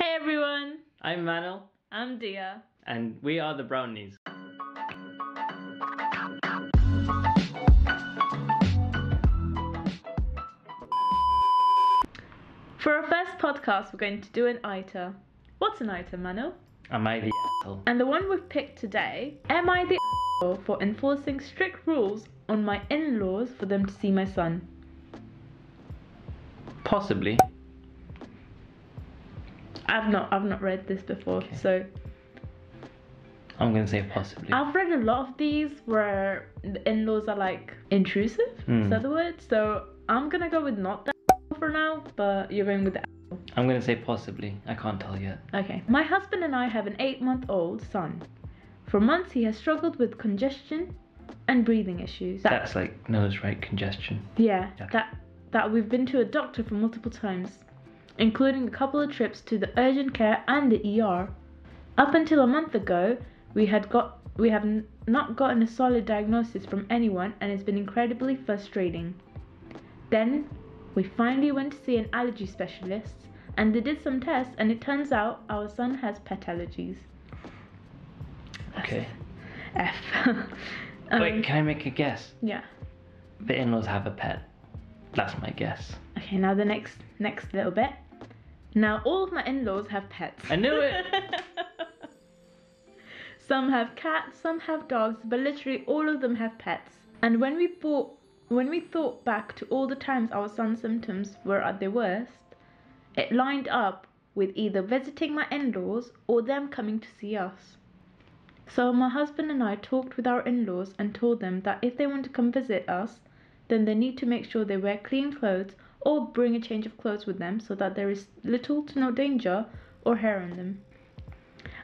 Hey everyone! I'm Manil, I'm Diaa. and we are the Brownies. For our first podcast, we're going to do an AITA. What's an AITA, Manil? Am I the asshole? And the one we've picked today, am I the asshole for enforcing strict rules on my in-laws for them to see my son? Possibly. I've not read this before, Okay. so I'm gonna say possibly. I've read a lot of these where the in-laws are like intrusive. Is that the word? So I'm gonna go with not the asshole for now, but you're going with the asshole. I'm gonna say possibly. I can't tell yet. Okay. My husband and I have an 8-month-old son. For months he has struggled with congestion and breathing issues. That's like nose right congestion. Yeah, Okay. that we've been to a doctor for multiple times, including a couple of trips to the urgent care and the ER. Up until a month ago, we have not gotten a solid diagnosis from anyone, and it's been incredibly frustrating. Then we finally went to see an allergy specialist, and they did some tests, and it turns out our son has pet allergies. Okay. F. Wait, can I make a guess? Yeah. The in-laws have a pet. That's my guess. Okay, now the next little bit. Now all of my in-laws have pets. I knew it! Some have cats, some have dogs, but literally all of them have pets. And when we thought back to all the times our son's symptoms were at their worst, it lined up with either visiting my in-laws or them coming to see us. So my husband and I talked with our in-laws and told them that if they want to come visit us, then they need to make sure they wear clean clothes or bring a change of clothes with them so that there is little to no danger or hair on them.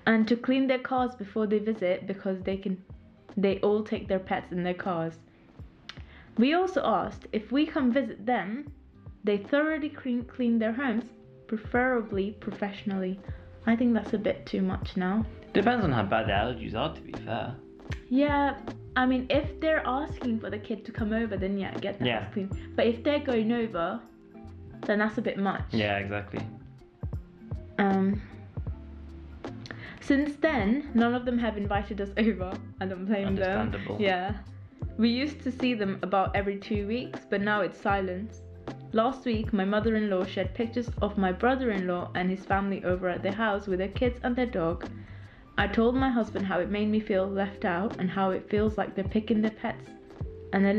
And to clean their cars before they visit, because they all take their pets in their cars. We also asked if we come visit them, they thoroughly clean their homes, preferably professionally. I think that's a bit too much now. Depends on how bad the allergies are, to be fair. Yeah, I mean, if they're asking for the kid to come over, then yeah, get the house clean. But if they're going over, then that's a bit much. Yeah, exactly. Since then, none of them have invited us over. I don't blame them. Understandable. Yeah. We used to see them about every 2 weeks, but now it's silence. Last week, my mother-in-law shared pictures of my brother-in-law and his family over at their house with their kids and their dog. I told my husband how it made me feel left out and how it feels like they're picking their pets and a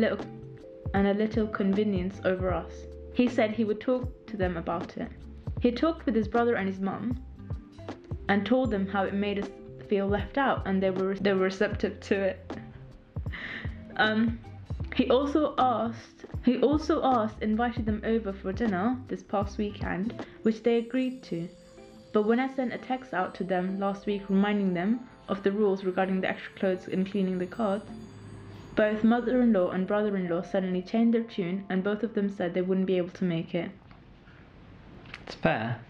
little convenience over us. He said he would talk to them about it. He talked with his brother and his mum and told them how it made us feel left out, and they were receptive to it. He also invited them over for dinner this past weekend, which they agreed to. But when I sent a text out to them last week reminding them of the rules regarding the extra clothes and cleaning the cars, both mother-in-law and brother-in-law suddenly changed their tune, and both of them said they wouldn't be able to make it. It's fair.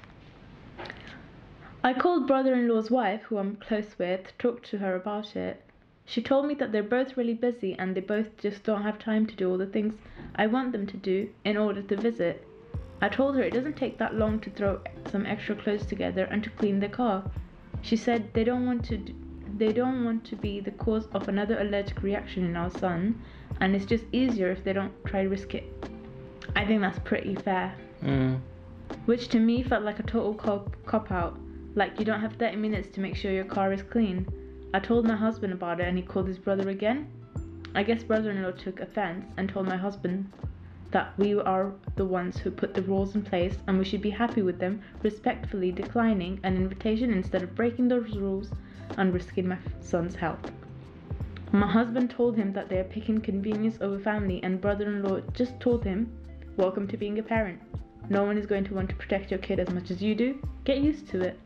I called brother-in-law's wife, who I'm close with, talked to her about it. She told me that they're both really busy and they both just don't have time to do all the things I want them to do in order to visit. I told her it doesn't take that long to throw some extra clothes together and to clean their car. She said they don't want to be the cause of another allergic reaction in our son, and it's just easier if they don't try to risk it. I think that's pretty fair. Which to me felt like a total cop-out. Like, you don't have 30 minutes to make sure your car is clean. I told my husband about it and he called his brother again. I guess brother-in-law took offense and told my husband that we are the ones who put the rules in place and we should be happy with them respectfully declining an invitation instead of breaking those rules and risking my son's health. My husband told him that they are picking convenience over family, and brother-in-law just told him, welcome to being a parent. No one is going to want to protect your kid as much as you do. Get used to it.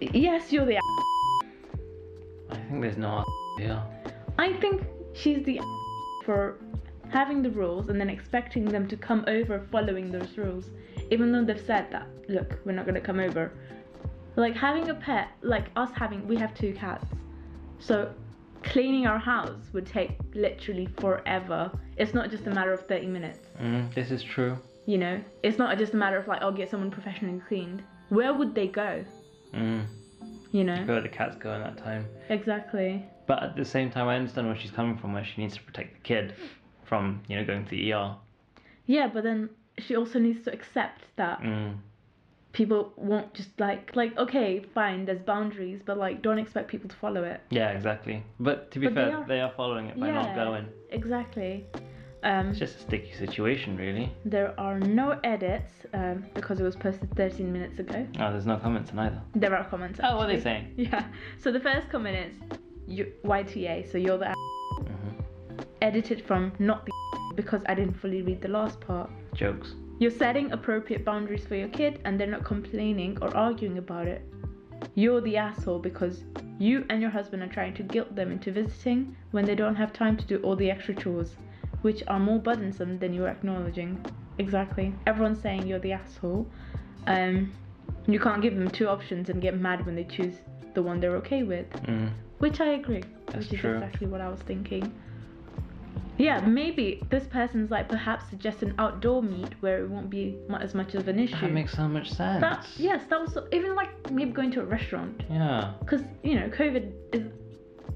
Yes, you're the I think there's no here. I think she's the for having the rules and then expecting them to come over following those rules, even though they've said that, look, we're not going to come over. Like having a pet, like us we have 2 cats. So cleaning our house would take literally forever. It's not just a matter of 30 minutes. This is true. You know, it's not just a matter of like, I'll get someone professionally cleaned. Where would they go? You know? Where the cat's going that time. Exactly. But at the same time, I understand where she's coming from, where she needs to protect the kid from, you know, going to the ER. Yeah, but then she also needs to accept that people won't just like, okay, fine, there's boundaries, but like, don't expect people to follow it. Yeah, exactly. But to be fair, they are following it by not going. Exactly. It's just a sticky situation, really. There are no edits because it was posted 13 minutes ago. Oh, there's no comments either. There are comments. Actually. Oh, what are they saying? Yeah. So the first comment is YTA, so you're the edited from not the because I didn't fully read the last part. Jokes. You're setting appropriate boundaries for your kid and they're not complaining or arguing about it. You're the asshole because you and your husband are trying to guilt them into visiting when they don't have time to do all the extra chores, which are more burdensome than you're acknowledging. Exactly. Everyone's saying you're the asshole. You can't give them two options and get mad when they choose the one they're okay with. Which I agree. That's which true. is exactly what I was thinking. Yeah, maybe this person's like perhaps suggest an outdoor meet where it won't be as much of an issue. That makes so much sense. That was even like maybe going to a restaurant. Yeah. Because, you know, COVID is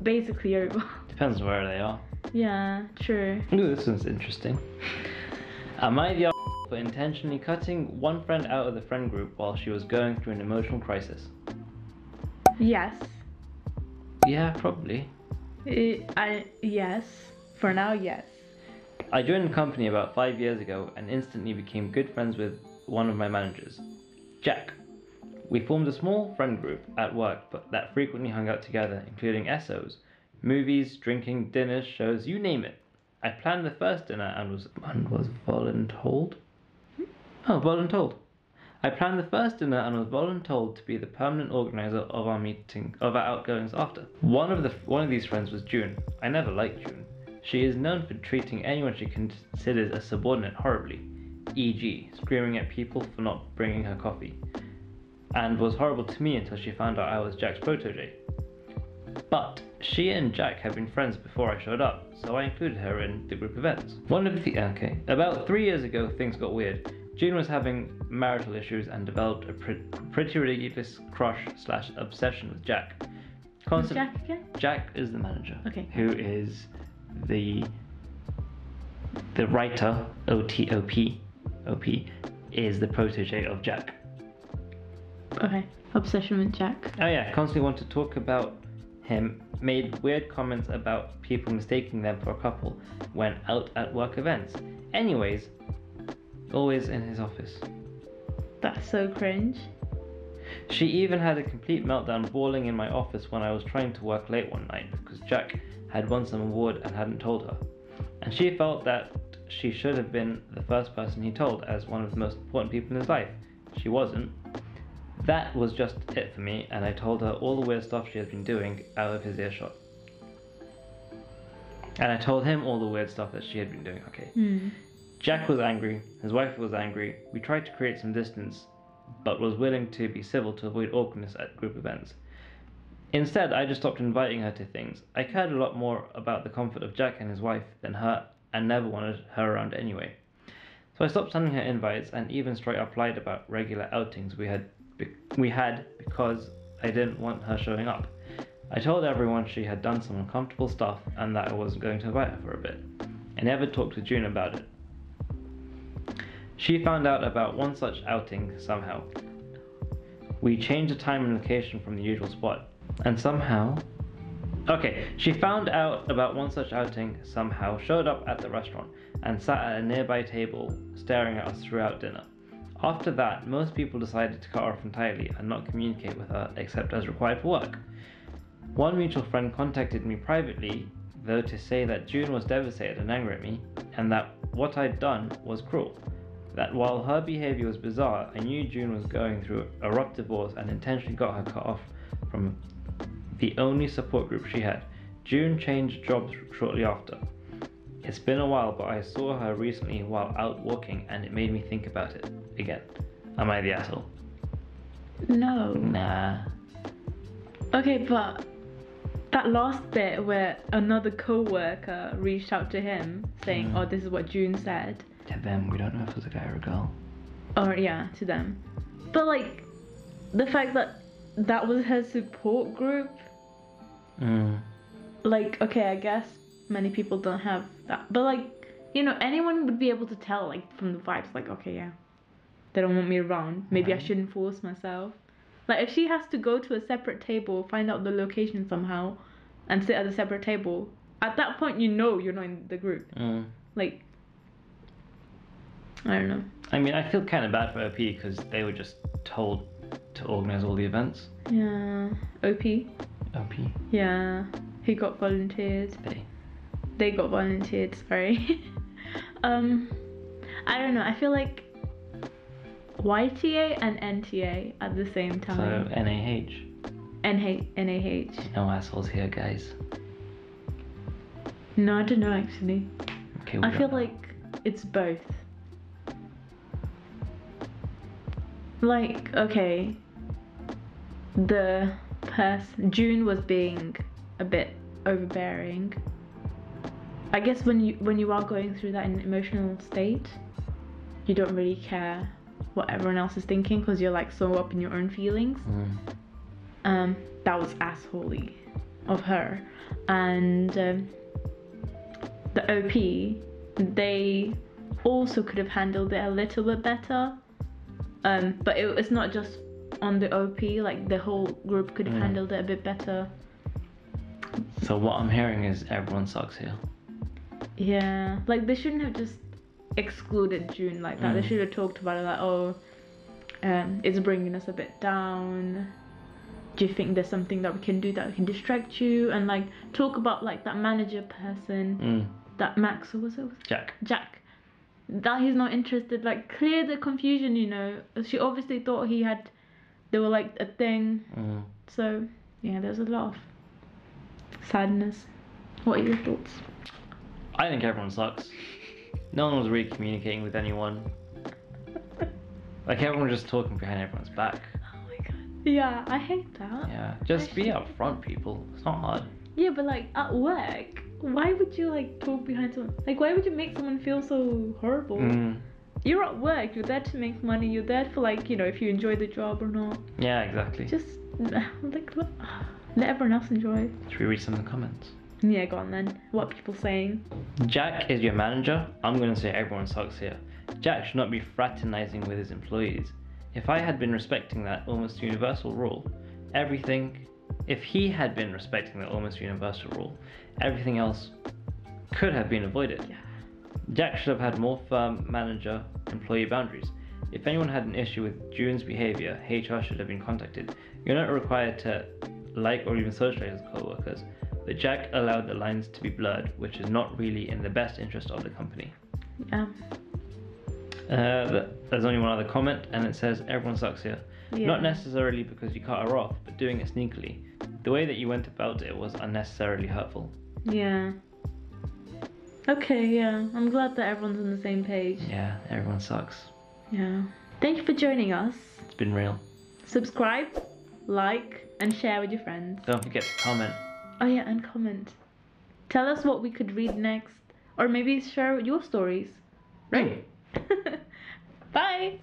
basically over. Depends where they are. Yeah, true. Ooh, this one's interesting. Am I the for intentionally cutting one friend out of the friend group while she was going through an emotional crisis? Yes. Yeah, probably. Yes. For now, yes. I joined the company about 5 years ago and instantly became good friends with one of my managers, Jack. We formed a small friend group at work but that frequently hung out together, including SOs, movies, drinking, dinners, shows, you name it. I planned the first dinner and was voluntold. I planned the first dinner and was voluntold to be the permanent organizer of our outgoings after. One of these friends was June. I never liked June. She is known for treating anyone she considers a subordinate horribly, e.g., screaming at people for not bringing her coffee, and was horrible to me until she found out I was Jack's protege. But she and Jack had been friends before I showed up, so I included her in the group events. About 3 years ago, things got weird. June was having marital issues and developed a pretty ridiculous crush/obsession with Jack. Who's Jack again? Jack is the manager. Okay. Who is the writer, OP is the protege of Jack. Okay. Obsession with Jack. Oh yeah, constantly wanted to talk about him, made weird comments about people mistaking them for a couple when out at work events. Anyways, always in his office. That's so cringe. She even had a complete meltdown bawling in my office when I was trying to work late one night because Jack had won some award and hadn't told her. And she felt that she should have been the first person he told as one of the most important people in his life. She wasn't. That was just it for me, and I told her all the weird stuff she has been doing out of his earshot. And I told him all the weird stuff that she had been doing, okay. Jack was angry, his wife was angry, we tried to create some distance, but was willing to be civil to avoid awkwardness at group events. Instead, I just stopped inviting her to things. I cared a lot more about the comfort of Jack and his wife than her, and never wanted her around anyway. So I stopped sending her invites, and even straight up lied about regular outings we had because I didn't want her showing up. I told everyone she had done some uncomfortable stuff and that I wasn't going to invite her for a bit. I never talked to June about it. She found out about one such outing somehow. We changed the time and location from the usual spot, and she found out about one such outing somehow, showed up at the restaurant, and sat at a nearby table staring at us throughout dinner. After that, most people decided to cut her off entirely and not communicate with her except as required for work. One mutual friend contacted me privately, though, to say that June was devastated and angry at me, and that what I'd done was cruel. That while her behaviour was bizarre, I knew June was going through a rough divorce and intentionally got her cut off from the only support group she had. June changed jobs shortly after. It's been a while, but I saw her recently while out walking and it made me think about it again. Am I the asshole? No. Nah. Okay, but that last bit where another co-worker reached out to him saying, oh, this is what June said. To them, we don't know if it was a guy or a girl. Or yeah, to them. But like, the fact that that was her support group. Like, okay, I guess many people don't have that, but like, you know, anyone would be able to tell, like, from the vibes, like, okay, yeah, they don't want me around. Maybe I shouldn't force myself. Like, if she has to go to a separate table, find out the location somehow, and sit at a separate table, at that point, you know you're not in the group. Like, I don't know. I mean, I feel kind of bad for OP because they were just told to organize all the events. Yeah. OP? OP. Yeah. He got volunteered. They got volunteered, sorry. I don't know, I feel like YTA and NTA at the same time. So NAH. NAH. No assholes here, guys. No, I don't know actually. Okay, I feel like it's both. Like, okay, the person June was being a bit overbearing. I guess when you are going through that emotional state, you don't really care what everyone else is thinking because you're like so up in your own feelings. That was assholey of her. And the OP, they also could have handled it a little bit better. But it's not just on the OP, like the whole group could have handled it a bit better. So what I'm hearing is everyone sucks here. Yeah, like they shouldn't have just excluded June like that. They should have talked about it like, oh, it's bringing us a bit down. Do you think there's something that we can do that can distract you? And like talk about like that manager person, that Max, or was it? Jack. That he's not interested. Like clear the confusion, you know. She obviously thought they were like a thing. So yeah, there's a lot of sadness. What are your thoughts? I think everyone sucks. No one was really communicating with anyone. Like everyone was just talking behind everyone's back. Oh my god. Yeah, I hate that. Yeah, just be upfront, people. It's not hard. Yeah, but like at work, why would you like talk behind someone? Like, why would you make someone feel so horrible? You're at work. You're there to make money. You're there for like, you know, if you enjoy the job or not. Yeah, exactly. Just like let everyone else enjoy. Should we read some of the comments? Yeah, go on then. What are people saying? Jack is your manager. I'm gonna say everyone sucks here. Jack should not be fraternizing with his employees. If I had been respecting that almost universal rule, if he had been respecting that almost universal rule, everything else could have been avoided. Yeah. Jack should have had more firm manager-employee boundaries. If anyone had an issue with June's behavior, HR should have been contacted. You're not required to like or even socialize with co-workers, but Jack allowed the lines to be blurred, which is not really in the best interest of the company. Yeah. There's only one other comment, and it says everyone sucks here. Yeah. Not necessarily because you cut her off, but doing it sneakily. The way that you went about it was unnecessarily hurtful. Yeah. Okay, yeah. I'm glad that everyone's on the same page. Yeah, everyone sucks. Yeah. Thank you for joining us. It's been real. Subscribe, like, and share with your friends. Don't forget to comment. Oh yeah, and comment. Tell us what we could read next. Or maybe share your stories. Right? Bye!